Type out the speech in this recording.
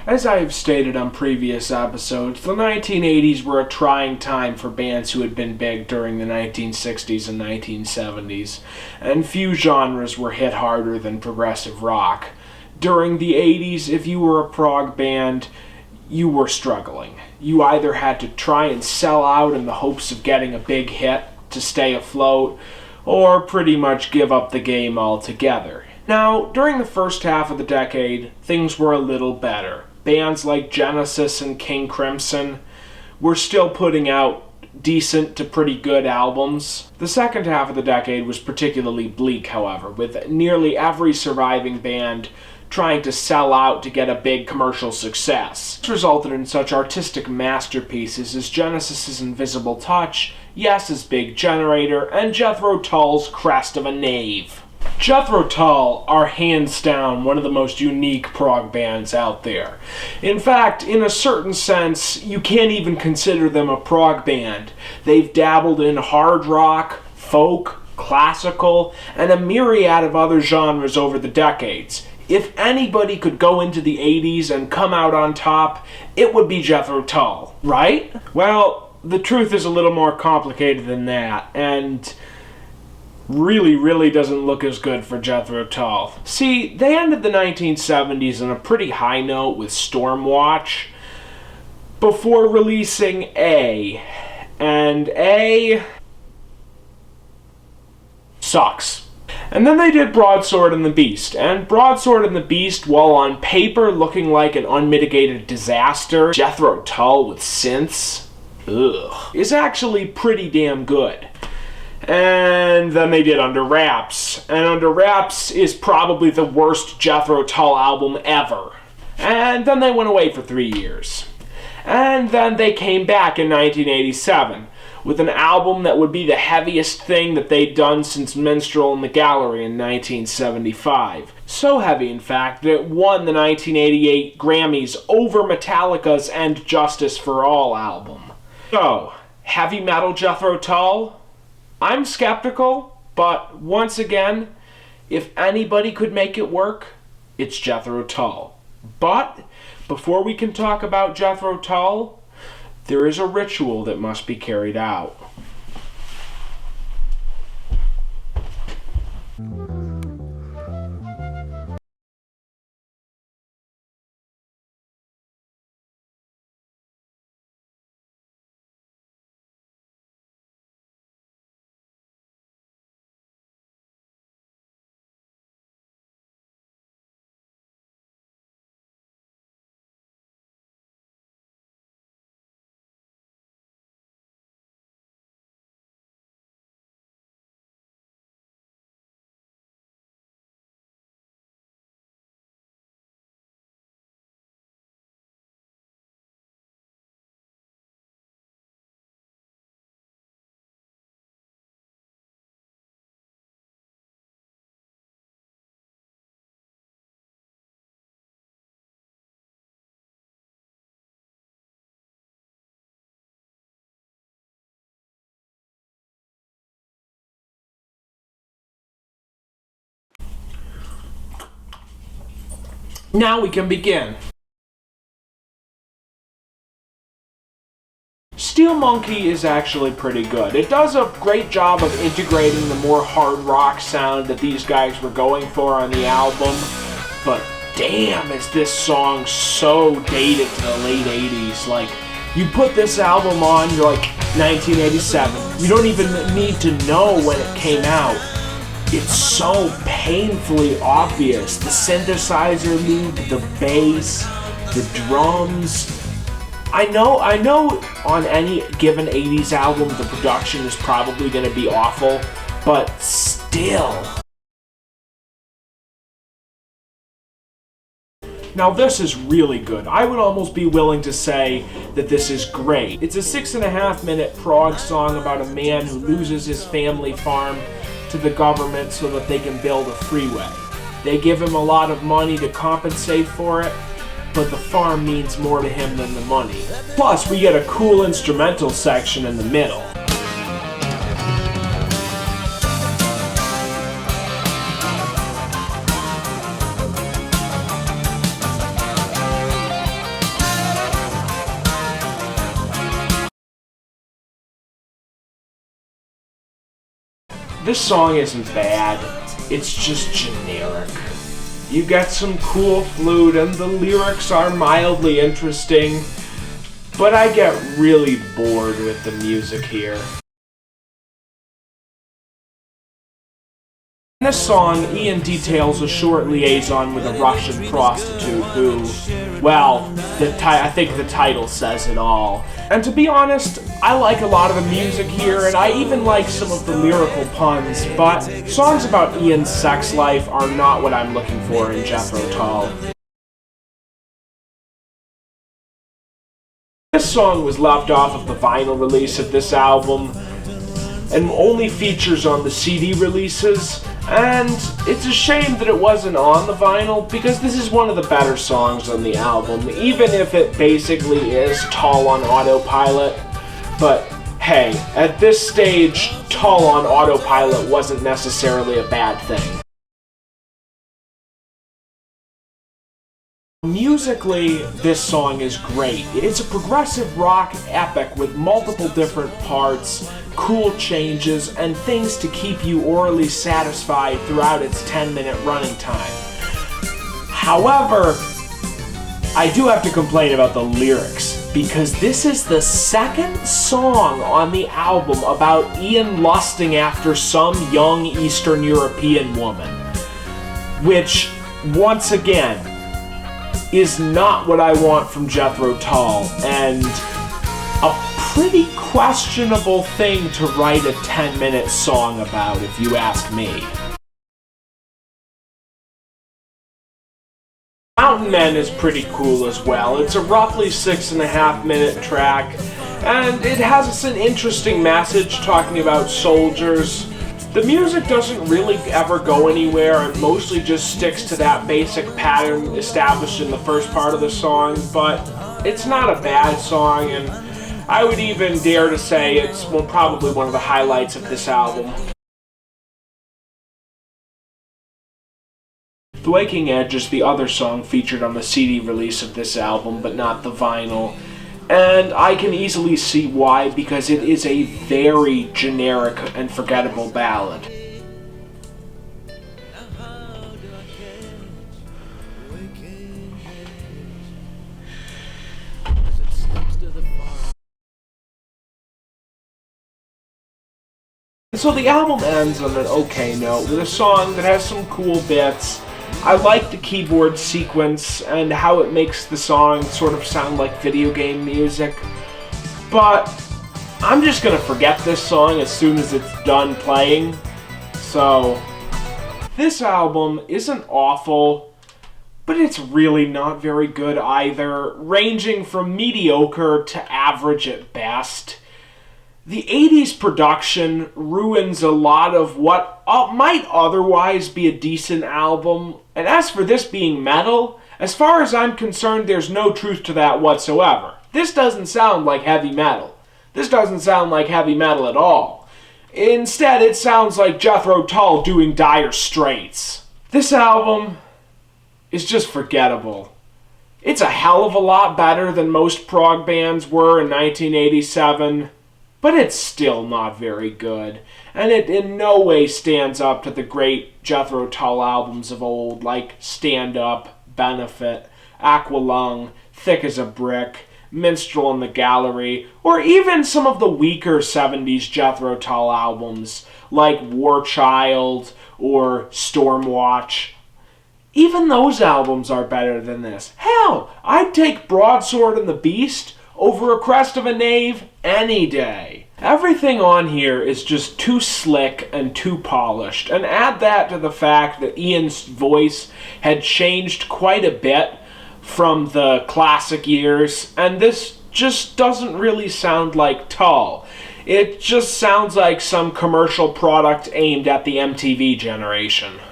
As I have stated on previous episodes, the 1980s were a trying time for bands who had been big during the 1960s and 1970s, and few genres were hit harder than progressive rock. During the 80s, if you were a prog band, you were struggling. You either had to try and sell out in the hopes of getting a big hit to stay afloat, or pretty much give up the game altogether. Now, during the first half of the decade, things were a little better. Bands like Genesis and King Crimson were still putting out decent to pretty good albums. The second half of the decade was particularly bleak, however, with nearly every surviving band trying to sell out to get a big commercial success. This resulted in such artistic masterpieces as Genesis's Invisible Touch, Yes's Big Generator, and Jethro Tull's Crest of a Knave. Jethro Tull are hands down one of the most unique prog bands out there. In fact, in a certain sense, you can't even consider them a prog band. They've dabbled in hard rock, folk, classical, and a myriad of other genres over the decades. If anybody could go into the 80s and come out on top, it would be Jethro Tull, right? Well, the truth is a little more complicated than that, and really doesn't look as good for Jethro Tull. See, they ended the 1970s on a pretty high note with Stormwatch before releasing A, and A sucks. And then they did Broadsword and the Beast, and Broadsword and the Beast, while on paper looking like an unmitigated disaster, Jethro Tull with synths, is actually pretty damn good. And then they did Under Wraps, and Under Wraps is probably the worst Jethro Tull album ever. And then they went away for 3 years. And then they came back in 1987 with an album that would be the heaviest thing that they'd done since Minstrel in the Gallery in 1975. So heavy, in fact, that it won the 1988 Grammys over Metallica's And Justice for All album. So, heavy metal Jethro Tull? I'm skeptical, but once again, if anybody could make it work, it's Jethro Tull. But before we can talk about Jethro Tull, there is a ritual that must be carried out. Now we can begin. Steel Monkey is actually pretty good. It does a great job of integrating the more hard rock sound that these guys were going for on the album, but damn is this song so dated to the late 80s. Like, you put this album on, you're like, 1987. You don't even need to know when it came out. It's so painfully obvious. The synthesizer loop, the bass, the drums. I know on any given 80s album the production is probably going to be awful, but still. Now this is really good. I would almost be willing to say that this is great. It's a 6.5-minute prog song about a man who loses his family farm to the government so that they can build a freeway. They give him a lot of money to compensate for it, but the farm means more to him than the money. Plus, we get a cool instrumental section in the middle. This song isn't bad, it's just generic. You get some cool flute and the lyrics are mildly interesting, but I get really bored with the music here. In this song, Ian details a short liaison with a Russian prostitute who, well, I think the title says it all. And to be honest, I like a lot of the music here, and I even like some of the lyrical puns, but songs about Ian's sex life are not what I'm looking for in Jethro Tull. This song was left off of the vinyl release of this album, and only features on the CD releases, and it's a shame that it wasn't on the vinyl, because this is one of the better songs on the album, even if it basically is Tull on autopilot. But hey, at this stage, Tull on autopilot wasn't necessarily a bad thing. Musically, this song is great. It's a progressive rock epic with multiple different parts, cool changes, and things to keep you orally satisfied throughout its 10-minute running time. However, I do have to complain about the lyrics, because this is the second song on the album about Ian lusting after some young Eastern European woman, which, once again, is not what I want from Jethro Tull, and a pretty questionable thing to write a 10-minute song about, if you ask me. Mountain Men is pretty cool as well. It's a roughly 6.5-minute track, and it has an interesting message talking about soldiers. The music doesn't really ever go anywhere, it mostly just sticks to that basic pattern established in the first part of the song, but it's not a bad song, and I would even dare to say it's probably one of the highlights of this album. The Waking Edge is the other song featured on the CD release of this album, but not the vinyl. And I can easily see why, because it is a very generic and forgettable ballad. So the album ends on an okay note, with a song that has some cool bits. I like the keyboard sequence and how it makes the song sort of sound like video game music, but I'm just gonna forget this song as soon as it's done playing. So, this album isn't awful, but it's really not very good either, ranging from mediocre to average at best. The 80s production ruins a lot of what might otherwise be a decent album, and as for this being metal, as far as I'm concerned, there's no truth to that whatsoever. This doesn't sound like heavy metal. This doesn't sound like heavy metal at all. Instead, it sounds like Jethro Tull doing Dire Straits. This album is just forgettable. It's a hell of a lot better than most prog bands were in 1987, but it's still not very good, and it in no way stands up to the great Jethro Tull albums of old, like Stand Up, Benefit, Aqualung, Thick as a Brick, Minstrel in the Gallery, or even some of the weaker 70s Jethro Tull albums, like War Child or Stormwatch. Even those albums are better than this. Hell, I'd take Broadsword and the Beast over a Crest of a Knave any day. Everything on here is just too slick and too polished, and add that to the fact that Ian's voice had changed quite a bit from the classic years, and this just doesn't really sound like Tull. It just sounds like some commercial product aimed at the MTV generation.